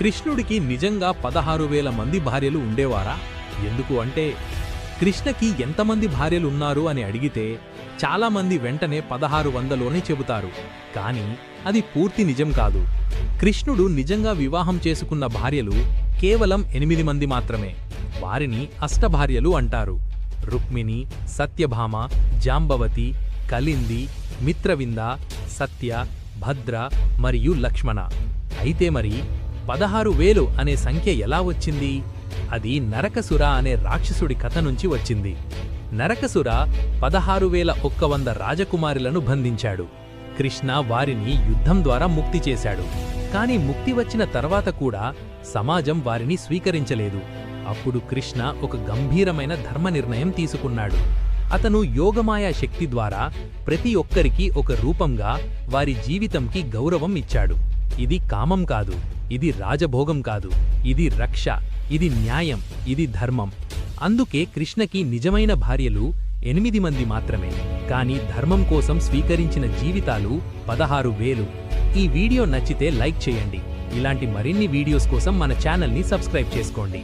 కృష్ణుడికి నిజంగా 16,000 మంది భార్యలు ఉండేవారా? ఎందుకు అంటే కృష్ణకి ఎంతమంది భార్యలున్నారు అని అడిగితే చాలామంది వెంటనే 1600లోనే చెబుతారు. కానీ అది పూర్తి నిజం కాదు. కృష్ణుడు నిజంగా వివాహం చేసుకున్న భార్యలు కేవలం 8 మంది మాత్రమే. వారిని అష్టభార్యలు అంటారు. రుక్మిణి, సత్యభామ, జాంబవతి, కలింది, మిత్రవింద, సత్య, భద్ర మరియు లక్ష్మణ. అయితే మరి 16,000 అనే సంఖ్య ఎలా వచ్చింది? అది నరకసుర అనే రాక్షసుడి కథ నుంచి వచ్చింది. నరకసుర 16,100 రాజకుమారులను బంధించాడు. కృష్ణ వారిని యుద్ధం ద్వారా ముక్తి చేశాడు. కాని ముక్తి వచ్చిన తర్వాత కూడా సమాజం వారిని స్వీకరించలేదు. అప్పుడు కృష్ణ ఒక గంభీరమైన ధర్మ నిర్ణయం తీసుకున్నాడు. అతను యోగమాయా శక్తి ద్వారా ప్రతి ఒక్కరికి ఒక రూపంగా వారి జీవితంకి గౌరవం ఇచ్చాడు. ఇది కామం కాదు, ఇది రాజభోగం కాదు, ఇది రక్ష, ఇది న్యాయం, ఇది ధర్మం. అందుకే కృష్ణకి నిజమైన భార్యలు 8 మంది మాత్రమే. కానీ ధర్మం కోసం స్వీకరించిన జీవితాలు 16,000. ఈ వీడియో నచ్చితే లైక్ చేయండి. ఇలాంటి మరిన్ని వీడియోస్ కోసం మన ఛానల్ని సబ్స్క్రైబ్ చేసుకోండి.